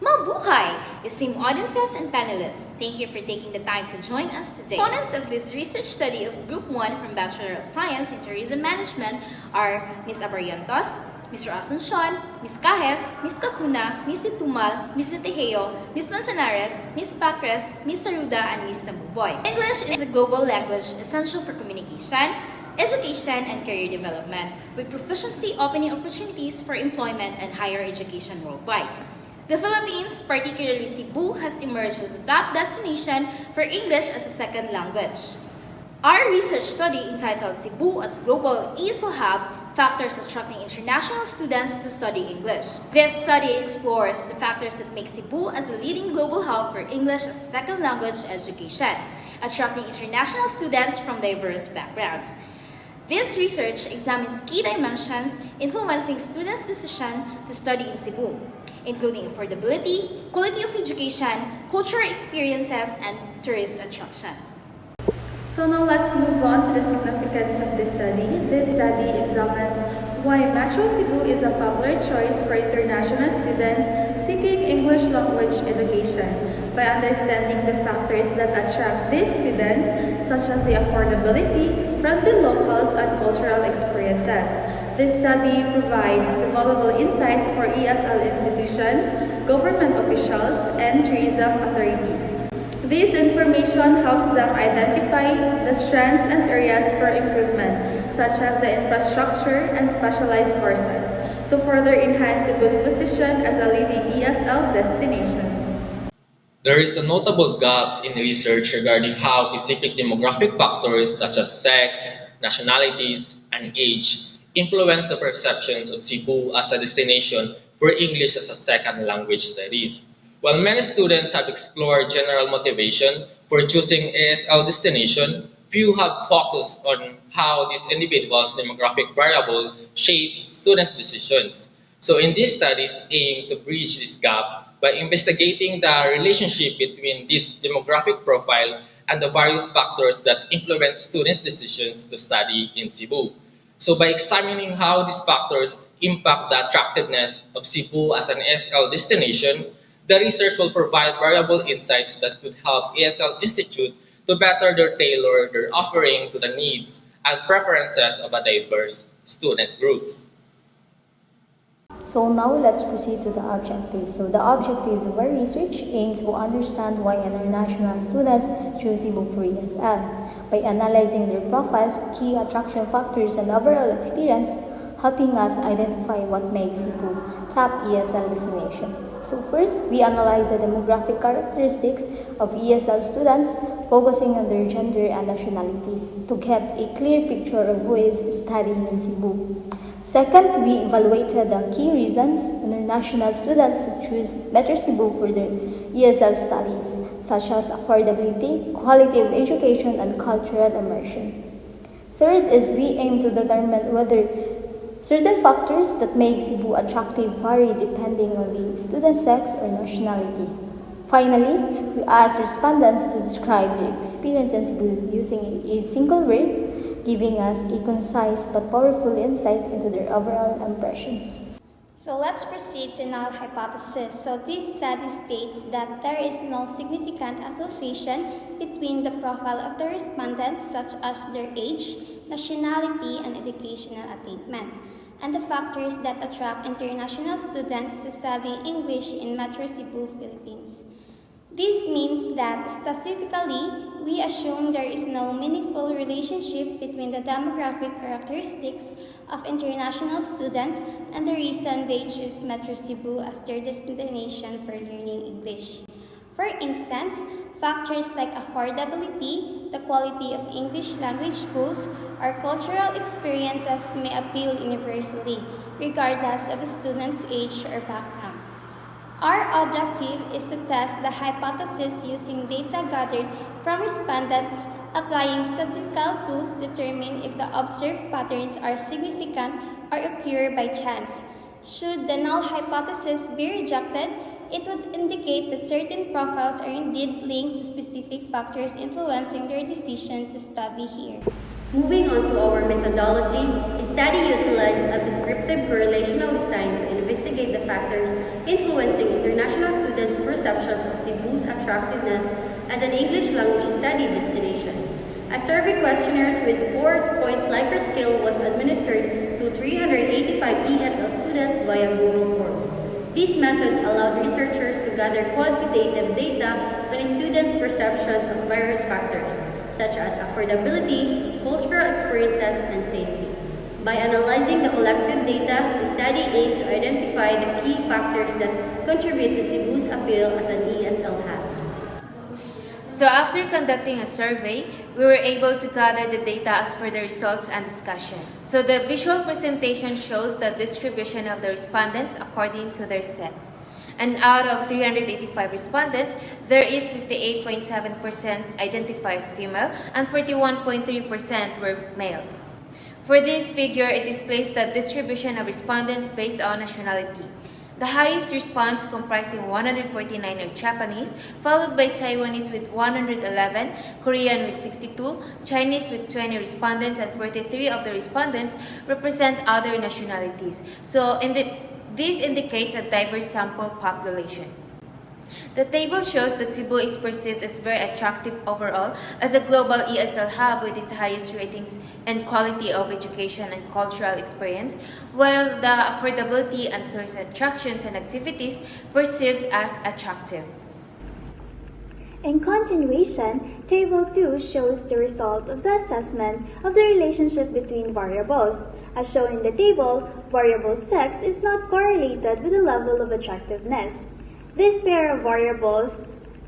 Mabuhay, esteemed audiences and panelists. Thank you for taking the time to join us today. Components of this research study of Group 1 from Bachelor of Science in Tourism Management are Ms. Abarientos, Mr. Asuncion, Ms. Cajes, Ms. Casuna, Ms. Litumal, Ms. Litejeo, Ms. Manzanares, Ms. Pacres, Ms. Saruda, and Ms. Nabuboy. English is a global language essential for communication, education, and career development, with proficiency opening opportunities for employment and higher education worldwide. The Philippines, particularly Cebu, has emerged as a top destination for English as a second language. Our research study entitled Cebu as Global ESL Hub Factors Attracting International Students to Study English. This study explores the factors that make Cebu as a leading global hub for English as a second language education, attracting international students from diverse backgrounds. This research examines key dimensions influencing students' decision to study in Cebu, including affordability, quality of education, cultural experiences, and tourist attractions. So now let's move on to the significance of this study. This study examines why Metro Cebu is a popular choice for international students seeking English language education. By understanding the factors that attract these students, such as the affordability, friendly locals, and cultural experiences. This study provides valuable insights for ESL institutions, government officials, and tourism authorities. This information helps them identify the strengths and areas for improvement, such as the infrastructure and specialized courses, to further enhance Cebu's position as a leading ESL destination. There is a notable gaps in research regarding how specific demographic factors such as sex, nationalities, and age influence the perceptions of Cebu as a destination for English as a second language studies. While many students have explored general motivation for choosing ASL destination, few have focused on how this individual's demographic variable shapes students' decisions. So in these studies aim to bridge this gap by investigating the relationship between this demographic profile and the various factors that influence students' decisions to study in Cebu. So by examining how these factors impact the attractiveness of Cebu as an ASL destination, the research will provide valuable insights that could help ASL Institute to better tailor their offering to the needs and preferences of a diverse student groups. So now let's proceed to the objectives. So the objectives of our research aim to understand why international students choose Cebu for ESL by analyzing their profiles, key attraction factors, and overall experience, helping us identify what makes Cebu top ESL destination. So first, we analyze the demographic characteristics of ESL students, focusing on their gender and nationalities to get a clear picture of who is studying in Cebu. Second, we evaluated the key reasons international students choose Metro Cebu for their ESL studies, such as affordability, quality of education, and cultural immersion. Third is we aim to determine whether certain factors that make Cebu attractive vary depending on the student's sex or nationality. Finally, we ask respondents to describe their experience in Cebu using a single word, giving us a concise but powerful insight into their overall impressions. So let's proceed to null hypothesis. So this study states that there is no significant association between the profile of the respondents, such as their age, nationality, and educational attainment, and the factors that attract international students to study English in Metro Cebu, Philippines. This means that statistically, we assume there is no meaningful relationship between the demographic characteristics of international students and the reason they choose Metro Cebu as their destination for learning English. For instance, factors like affordability, the quality of English language schools, or cultural experiences may appeal universally, regardless of a student's age or background. Our objective is to test the hypothesis using data gathered from respondents, applying statistical tools to determine if the observed patterns are significant or occur by chance. Should the null hypothesis be rejected, it would indicate that certain profiles are indeed linked to specific factors influencing their decision to study here. Moving on to our methodology, the study utilized a descriptive correlational design to investigate the factors influencing international students' perceptions of Cebu's attractiveness as an English language study destination. A survey questionnaires with 4 points Likert scale was administered to 385 ESL students via Google Forms. These methods allowed researchers to gather quantitative data on students' perceptions of various factors, such as affordability, cultural experiences, and safety. By analyzing the collected data, the study aimed to identify the key factors that contribute to Cebu's appeal as an ESL hub. So after conducting a survey, we were able to gather the data as per the results and discussions. So the visual presentation shows the distribution of the respondents according to their sex. And out of 385 respondents, there is 58.7% identifies female and 41.3% were male. For this figure, it displays the distribution of respondents based on nationality. The highest response, comprising 149 are Japanese, followed by Taiwanese with 111, Korean with 62, Chinese with 20 respondents, and 43 of the respondents represent other nationalities. So this indicates a diverse sample population. The table shows that Cebu is perceived as very attractive overall as a global ESL hub with its highest ratings and quality of education and cultural experience, while the affordability and tourist attractions and activities perceived as attractive. In continuation, Table 2 shows the result of the assessment of the relationship between variables. As shown in the table, variable sex is not correlated with the level of attractiveness. This pair of variables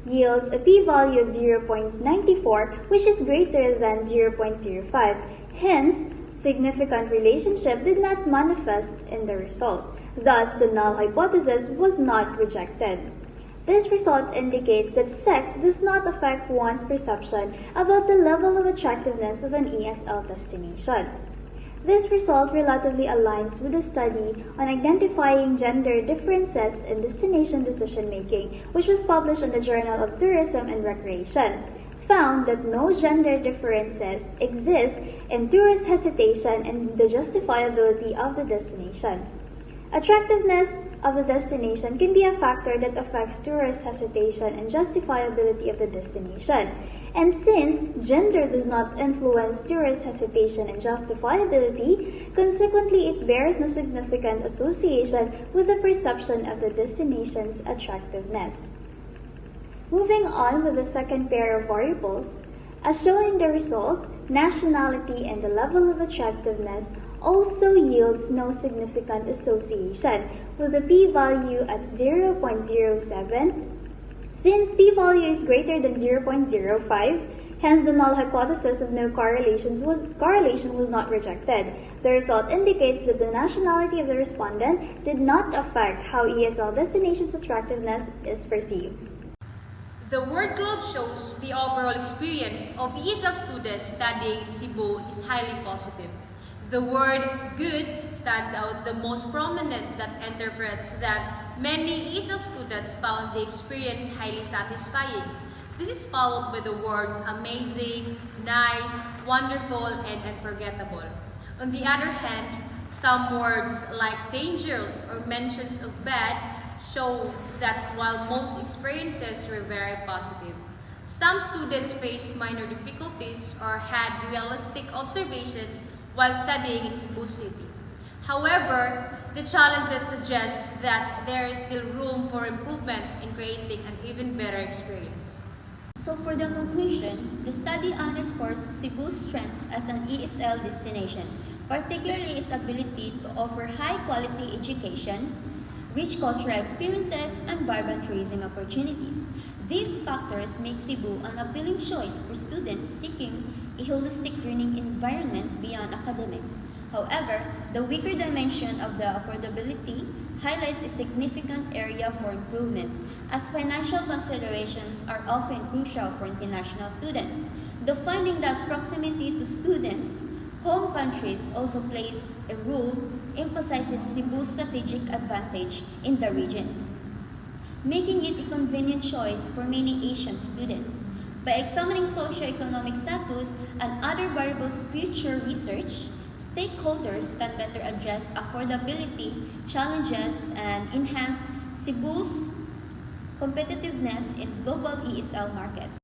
yields a p-value of 0.94, which is greater than 0.05. Hence, significant relationship did not manifest in the result. Thus, the null hypothesis was not rejected. This result indicates that sex does not affect one's perception about the level of attractiveness of an ESL destination. This result relatively aligns with the study on identifying gender differences in destination decision-making, which was published in the Journal of Tourism and Recreation, found that no gender differences exist in tourist hesitation and the justifiability of the destination. Attractiveness of the destination can be a factor that affects tourist hesitation and justifiability of the destination. And since gender does not influence tourist hesitation and justifiability, consequently it bears no significant association with the perception of the destination's attractiveness. Moving on with the second pair of variables, as shown in the result, nationality and the level of attractiveness also yields no significant association, with the p-value at 0.07. Since p-value is greater than 0.05, hence the null hypothesis of no correlation was not rejected. The result indicates that the nationality of the respondent did not affect how ESL destination's attractiveness is perceived. The word cloud shows the overall experience of ESL students studying Cebu is highly positive. The word good stands out the most prominent that interprets that many ESL students found the experience highly satisfying. This is followed by the words amazing, nice, wonderful, and unforgettable. On the other hand, some words like dangerous or mentions of bad show that while most experiences were very positive, some students faced minor difficulties or had realistic observations while studying in Cebu City. However, the challenges suggest that there is still room for improvement in creating an even better experience. So for the conclusion, the study underscores Cebu's strengths as an ESL destination, particularly its ability to offer high-quality education, rich cultural experiences, and vibrant tourism opportunities. These factors make Cebu an appealing choice for students seeking a holistic learning environment beyond academics. However, the weaker dimension of the affordability highlights a significant area for improvement, as financial considerations are often crucial for international students. The finding that proximity to students' home countries also plays a role emphasizes Cebu's strategic advantage in the region, making it a convenient choice for many Asian students. By examining socioeconomic status and other variables future research stakeholders can better address affordability challenges and enhance Cebu's competitiveness in global ESL market.